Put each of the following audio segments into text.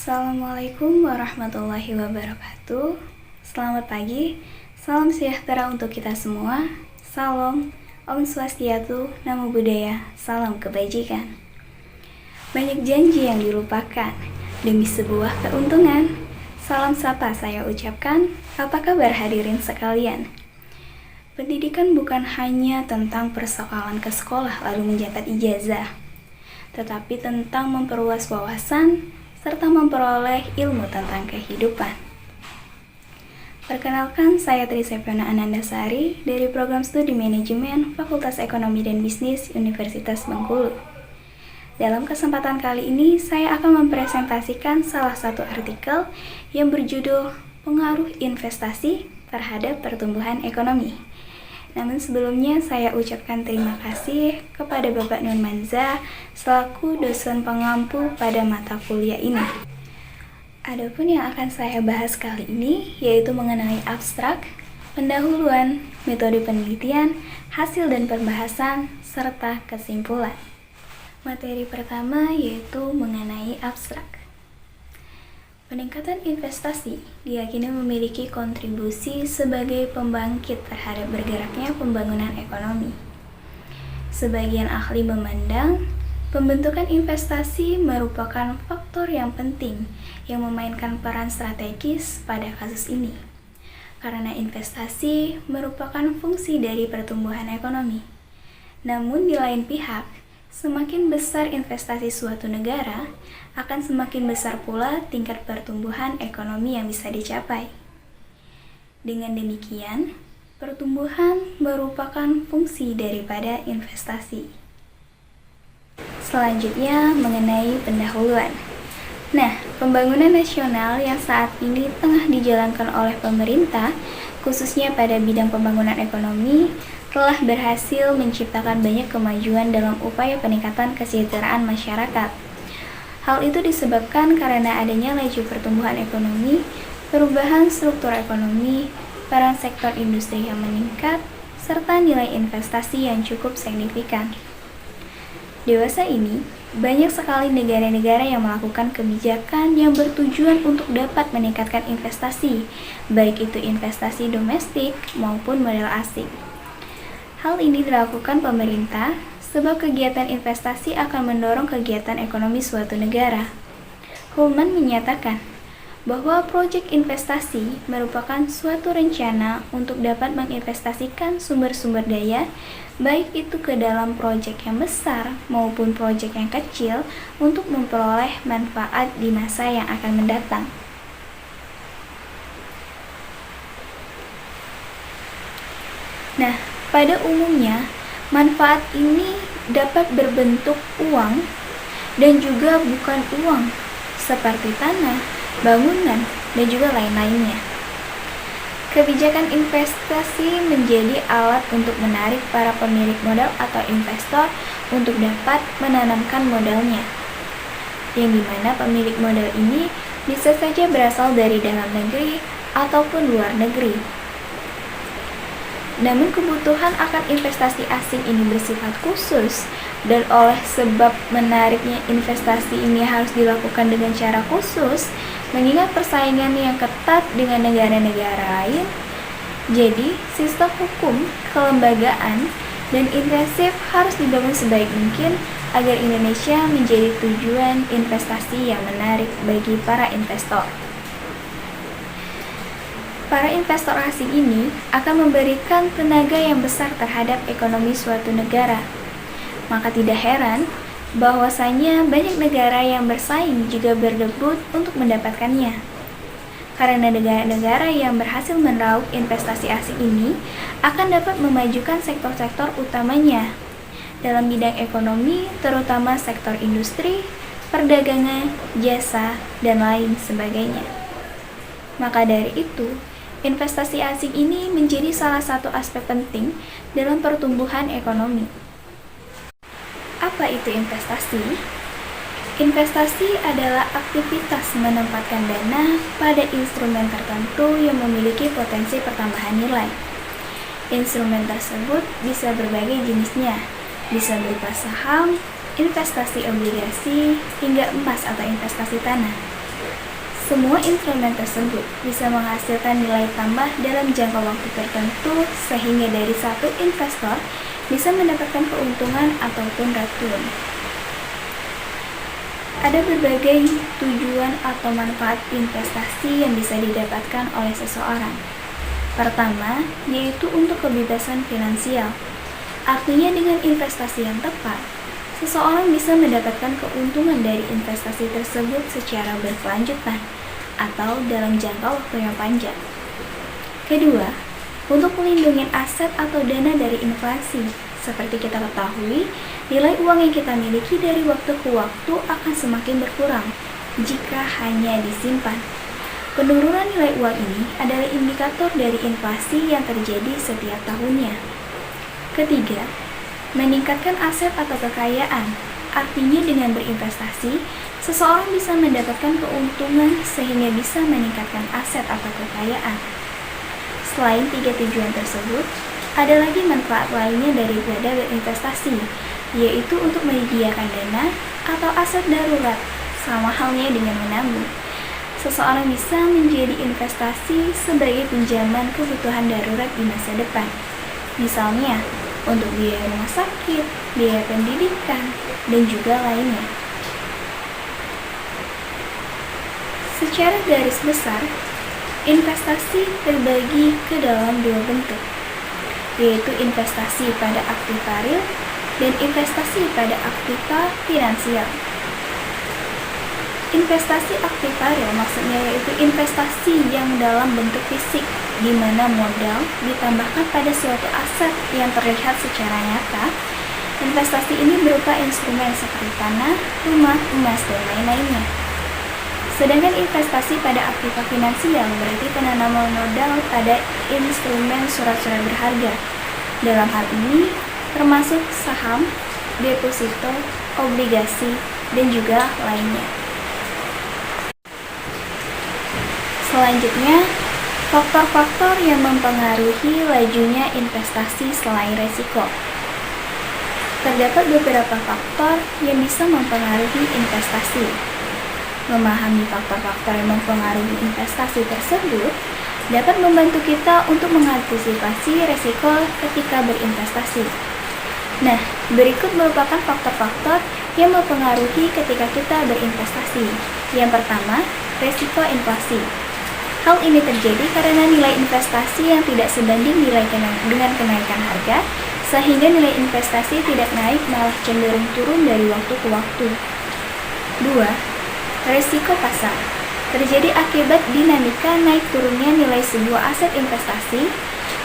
Assalamualaikum warahmatullahi wabarakatuh. Selamat pagi, salam sejahtera untuk kita semua. Salam, Om Swastiastu, Namo Buddhaya, salam kebajikan. Banyak janji yang dilupakan demi sebuah keuntungan. Salam sapa saya ucapkan, apa kabar hadirin sekalian? Pendidikan bukan hanya tentang persoalan ke sekolah lalu mencatat ijazah, tetapi tentang memperluas wawasan serta memperoleh ilmu tentang kehidupan. Perkenalkan, saya Tri Septiana Anandasari dari Program Studi Manajemen Fakultas Ekonomi dan Bisnis Universitas Bengkulu. Dalam kesempatan kali ini, saya akan mempresentasikan salah satu artikel yang berjudul Pengaruh Investasi Terhadap Pertumbuhan Ekonomi. Namun sebelumnya saya ucapkan terima kasih kepada Bapak Nun Manza selaku dosen pengampu pada mata kuliah ini. Adapun yang akan saya bahas kali ini yaitu mengenai abstrak, pendahuluan, metode penelitian, hasil dan pembahasan, serta kesimpulan. Materi pertama yaitu mengenai abstrak. Peningkatan investasi diyakini memiliki kontribusi sebagai pembangkit terhadap bergeraknya pembangunan ekonomi. Sebagian ahli memandang pembentukan investasi merupakan faktor yang penting yang memainkan peran strategis pada kasus ini, karena investasi merupakan fungsi dari pertumbuhan ekonomi. Namun di lain pihak, semakin besar investasi suatu negara, akan semakin besar pula tingkat pertumbuhan ekonomi yang bisa dicapai. Dengan demikian, pertumbuhan merupakan fungsi daripada investasi. Selanjutnya mengenai pendahuluan. Nah, pembangunan nasional yang saat ini tengah dijalankan oleh pemerintah, khususnya pada bidang pembangunan ekonomi, telah berhasil menciptakan banyak kemajuan dalam upaya peningkatan kesejahteraan masyarakat. Hal itu disebabkan karena adanya laju pertumbuhan ekonomi, perubahan struktur ekonomi, peran sektor industri yang meningkat, serta nilai investasi yang cukup signifikan. Dewasa ini, banyak sekali negara-negara yang melakukan kebijakan yang bertujuan untuk dapat meningkatkan investasi, baik itu investasi domestik maupun modal asing. Hal ini dilakukan pemerintah sebab kegiatan investasi akan mendorong kegiatan ekonomi suatu negara. Hullman menyatakan bahwa proyek investasi merupakan suatu rencana untuk dapat menginvestasikan sumber-sumber daya, baik itu ke dalam proyek yang besar maupun proyek yang kecil untuk memperoleh manfaat di masa yang akan mendatang. Nah, pada umumnya, manfaat ini dapat berbentuk uang dan juga bukan uang, seperti tanah, bangunan, dan juga lain-lainnya. Kebijakan investasi menjadi alat untuk menarik para pemilik modal atau investor untuk dapat menanamkan modalnya, yang dimana pemilik modal ini bisa saja berasal dari dalam negeri ataupun luar negeri. Namun kebutuhan akan investasi asing ini bersifat khusus, dan oleh sebab menariknya investasi ini harus dilakukan dengan cara khusus, mengingat persaingan yang ketat dengan negara-negara lain. Jadi, sistem hukum, kelembagaan, dan intensif harus dibangun sebaik mungkin agar Indonesia menjadi tujuan investasi yang menarik bagi para investor. Para investor asing ini akan memberikan tenaga yang besar terhadap ekonomi suatu negara. Maka tidak heran bahwasanya banyak negara yang bersaing juga berebut untuk mendapatkannya. Karena negara-negara yang berhasil meraup investasi asing ini akan dapat memajukan sektor-sektor utamanya dalam bidang ekonomi, terutama sektor industri, perdagangan, jasa, dan lain sebagainya. Maka dari itu, investasi asing ini menjadi salah satu aspek penting dalam pertumbuhan ekonomi. Apa itu investasi? Investasi adalah aktivitas menempatkan dana pada instrumen tertentu yang memiliki potensi pertambahan nilai. Instrumen tersebut bisa berbagai jenisnya, bisa berupa saham, investasi obligasi, hingga emas atau investasi tanah. Semua instrumen tersebut bisa menghasilkan nilai tambah dalam jangka waktu tertentu sehingga dari satu investor bisa mendapatkan keuntungan ataupun return. Ada berbagai tujuan atau manfaat investasi yang bisa didapatkan oleh seseorang. Pertama, yaitu untuk kebebasan finansial. Artinya dengan investasi yang tepat, seseorang bisa mendapatkan keuntungan dari investasi tersebut secara berkelanjutan atau dalam jangka waktu yang panjang. Kedua, untuk melindungi aset atau dana dari inflasi. Seperti kita ketahui, nilai uang yang kita miliki dari waktu ke waktu akan semakin berkurang jika hanya disimpan. Penurunan nilai uang ini adalah indikator dari inflasi yang terjadi setiap tahunnya. Ketiga, meningkatkan aset atau kekayaan. Artinya dengan berinvestasi, seseorang bisa mendapatkan keuntungan sehingga bisa meningkatkan aset atau kekayaan. Selain tiga tujuan tersebut, ada lagi manfaat lainnya daripada berinvestasi, yaitu untuk menyediakan dana atau aset darurat, sama halnya dengan menabung. Seseorang bisa menjadi investasi sebagai pinjaman kebutuhan darurat di masa depan. Misalnya, untuk biaya rumah sakit, biaya pendidikan, dan juga lainnya. Secara garis besar, investasi terbagi ke dalam dua bentuk, yaitu investasi pada aktiva real dan investasi pada aktiva finansial. Investasi aktiva real maksudnya yaitu investasi yang dalam bentuk fisik, di mana modal ditambahkan pada suatu aset yang terlihat secara nyata. Investasi ini berupa instrumen seperti tanah, rumah, emas, dan lain-lainnya. Sedangkan investasi pada aktiva finansial berarti penanaman modal pada instrumen surat-surat berharga. Dalam hal ini termasuk saham, deposito, obligasi, dan juga lainnya. Selanjutnya, faktor-faktor yang mempengaruhi lajunya investasi selain resiko. Terdapat beberapa faktor yang bisa mempengaruhi investasi. Memahami faktor-faktor yang mempengaruhi investasi tersebut dapat membantu kita untuk mengantisipasi resiko ketika berinvestasi. Nah, berikut merupakan faktor-faktor yang mempengaruhi ketika kita berinvestasi. Yang pertama, resiko inflasi. Hal ini terjadi karena nilai investasi yang tidak sebanding nilai dengan kenaikan harga, sehingga nilai investasi tidak naik malah cenderung turun dari waktu ke waktu. 2. Resiko pasar terjadi akibat dinamika naik turunnya nilai sebuah aset investasi.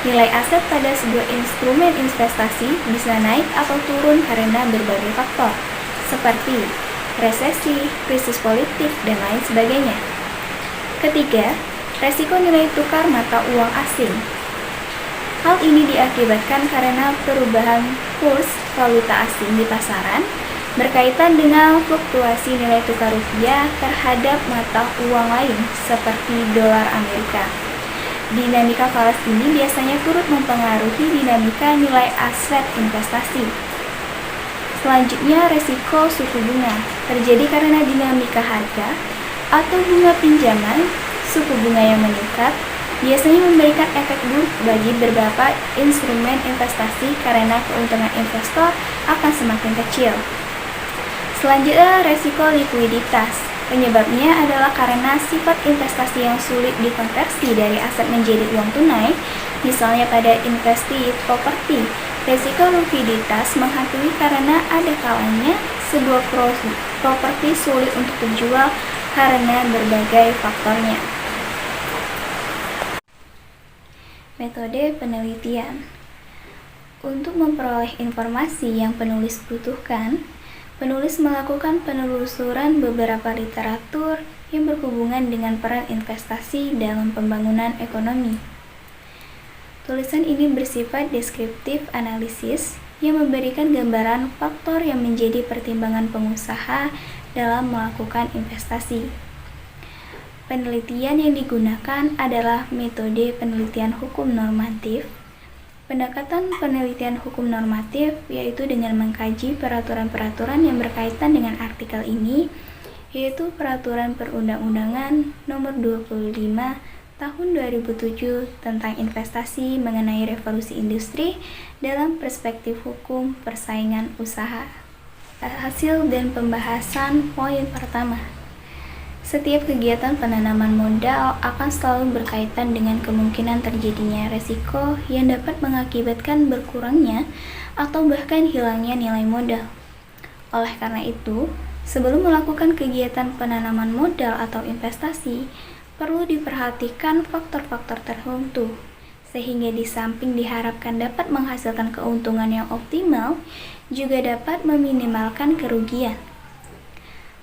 Nilai aset pada sebuah instrumen investasi bisa naik atau turun karena berbagai faktor, seperti resesi, krisis politik, dan lain sebagainya. Ketiga, resiko nilai tukar mata uang asing. Hal ini diakibatkan karena perubahan kurs valuta asing di pasaran berkaitan dengan fluktuasi nilai tukar rupiah terhadap mata uang lain seperti dolar Amerika. Dinamika falas ini biasanya turut mempengaruhi dinamika nilai aset investasi. Selanjutnya, resiko suku bunga terjadi karena dinamika harga atau bunga pinjaman. Suku bunga yang meningkat biasanya memberikan efek buruk bagi beberapa instrumen investasi karena keuntungan investor akan semakin kecil. Selanjutnya, resiko likuiditas. Penyebabnya adalah karena sifat investasi yang sulit dikonversi dari aset menjadi uang tunai, misalnya pada investasi properti. Resiko likuiditas menghantui karena ada kalanya sebuah properti sulit untuk dijual karena berbagai faktornya. Metode penelitian. Untuk memperoleh informasi yang penulis butuhkan, penulis melakukan penelusuran beberapa literatur yang berhubungan dengan peran investasi dalam pembangunan ekonomi. Tulisan ini bersifat deskriptif analisis yang memberikan gambaran faktor yang menjadi pertimbangan pengusaha dalam melakukan investasi. Penelitian yang digunakan adalah metode penelitian hukum normatif. Pendekatan penelitian hukum normatif yaitu dengan mengkaji peraturan-peraturan yang berkaitan dengan artikel ini, yaitu Peraturan Perundang-undangan Nomor 25 Tahun 2007 tentang investasi mengenai revolusi industri dalam perspektif hukum persaingan usaha. Hasil dan pembahasan poin pertama. Setiap kegiatan penanaman modal akan selalu berkaitan dengan kemungkinan terjadinya resiko yang dapat mengakibatkan berkurangnya atau bahkan hilangnya nilai modal. Oleh karena itu, sebelum melakukan kegiatan penanaman modal atau investasi, perlu diperhatikan faktor-faktor tertentu, sehingga di samping diharapkan dapat menghasilkan keuntungan yang optimal, juga dapat meminimalkan kerugian.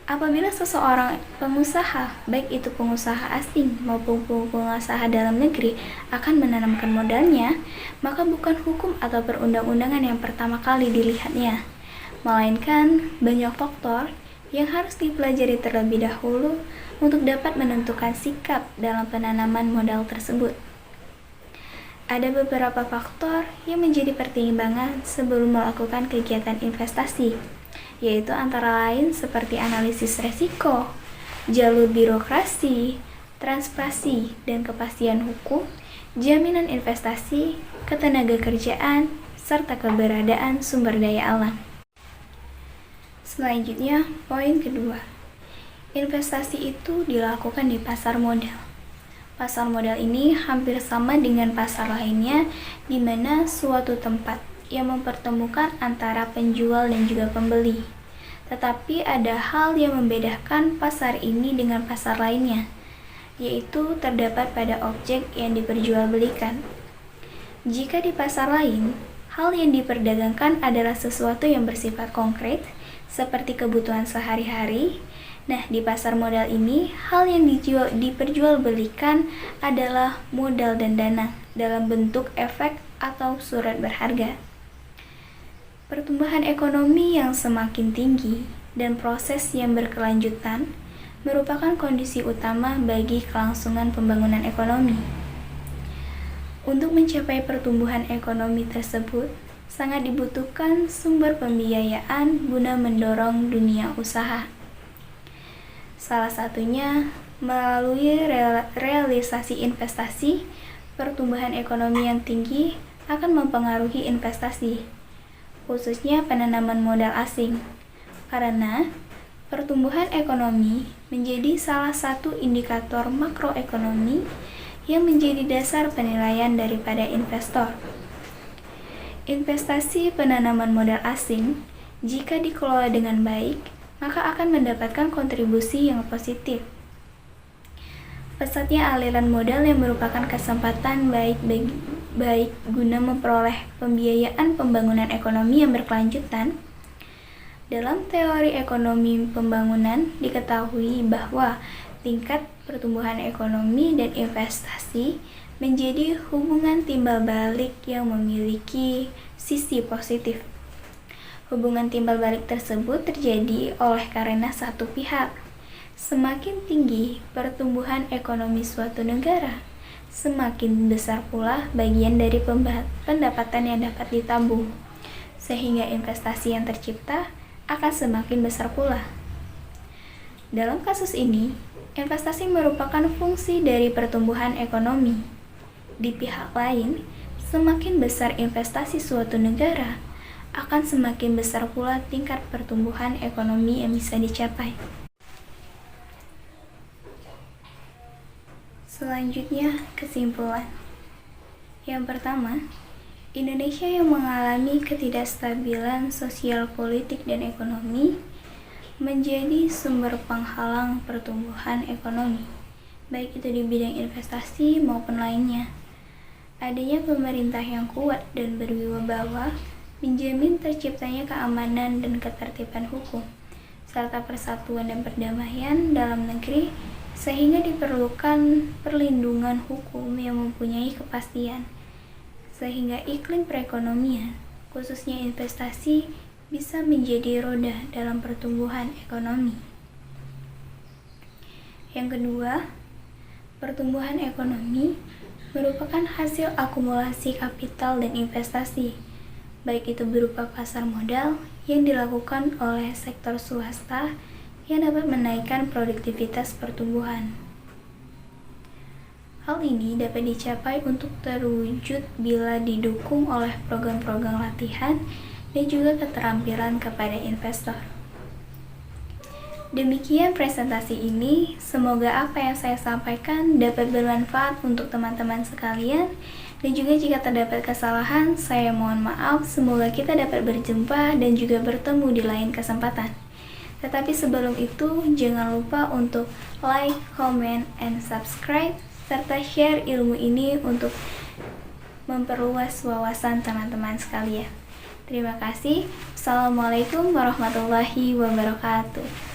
Apabila seseorang pengusaha, baik itu pengusaha asing maupun pengusaha dalam negeri, akan menanamkan modalnya, maka bukan hukum atau perundang-undangan yang pertama kali dilihatnya, melainkan banyak faktor yang harus dipelajari terlebih dahulu untuk dapat menentukan sikap dalam penanaman modal tersebut. Ada beberapa faktor yang menjadi pertimbangan sebelum melakukan kegiatan investasi, yaitu antara lain seperti analisis resiko, jalur birokrasi, transparansi dan kepastian hukum, jaminan investasi, ketenaga kerjaan, serta keberadaan sumber daya alam. Selanjutnya, poin kedua. Investasi itu dilakukan di pasar modal. Pasar modal ini hampir sama dengan pasar lainnya, di mana suatu tempat yang mempertemukan antara penjual dan juga pembeli. Tetapi ada hal yang membedakan pasar ini dengan pasar lainnya, yaitu terdapat pada objek yang diperjualbelikan. Jika di pasar lain, hal yang diperdagangkan adalah sesuatu yang bersifat konkret, seperti kebutuhan sehari-hari. Nah, di pasar modal ini, hal yang diperjualbelikan adalah modal dan dana dalam bentuk efek atau surat berharga. Pertumbuhan ekonomi yang semakin tinggi dan proses yang berkelanjutan merupakan kondisi utama bagi kelangsungan pembangunan ekonomi. Untuk mencapai pertumbuhan ekonomi tersebut, sangat dibutuhkan sumber pembiayaan guna mendorong dunia usaha. Salah satunya melalui realisasi investasi. Pertumbuhan ekonomi yang tinggi akan mempengaruhi investasi, khususnya penanaman modal asing, karena pertumbuhan ekonomi menjadi salah satu indikator makroekonomi yang menjadi dasar penilaian daripada investor. Investasi penanaman modal asing, jika dikelola dengan baik, maka akan mendapatkan kontribusi yang positif. Pesatnya aliran modal yang merupakan kesempatan baik guna memperoleh pembiayaan pembangunan ekonomi yang berkelanjutan. Dalam teori ekonomi pembangunan diketahui bahwa tingkat pertumbuhan ekonomi dan investasi menjadi hubungan timbal balik yang memiliki sisi positif. Hubungan timbal balik tersebut terjadi oleh karena satu pihak. Semakin tinggi pertumbuhan ekonomi suatu negara, semakin besar pula bagian dari pendapatan yang dapat ditabung, sehingga investasi yang tercipta akan semakin besar pula. Dalam kasus ini, investasi merupakan fungsi dari pertumbuhan ekonomi. Di pihak lain, semakin besar investasi suatu negara, akan semakin besar pula tingkat pertumbuhan ekonomi yang bisa dicapai. Selanjutnya, kesimpulan. Yang pertama, Indonesia yang mengalami ketidakstabilan sosial, politik, dan ekonomi menjadi sumber penghalang pertumbuhan ekonomi, baik itu di bidang investasi maupun lainnya. Adanya pemerintah yang kuat dan berwibawa menjamin terciptanya keamanan dan ketertiban hukum, serta persatuan dan perdamaian dalam negeri, sehingga diperlukan perlindungan hukum yang mempunyai kepastian, sehingga iklim perekonomian, khususnya investasi, bisa menjadi roda dalam pertumbuhan ekonomi. Yang kedua, pertumbuhan ekonomi merupakan hasil akumulasi kapital dan investasi, baik itu berupa pasar modal yang dilakukan oleh sektor swasta yang dapat menaikkan produktivitas pertumbuhan. Hal ini dapat dicapai untuk terwujud bila didukung oleh program-program latihan dan juga keterampilan kepada investor. Demikian presentasi ini, semoga apa yang saya sampaikan dapat bermanfaat untuk teman-teman sekalian, dan juga jika terdapat kesalahan, saya mohon maaf. Semoga kita dapat berjumpa dan juga bertemu di lain kesempatan. Tetapi sebelum itu, jangan lupa untuk like, comment, and subscribe, serta share ilmu ini untuk memperluas wawasan teman-teman sekalian. Terima kasih. Assalamualaikum warahmatullahi wabarakatuh.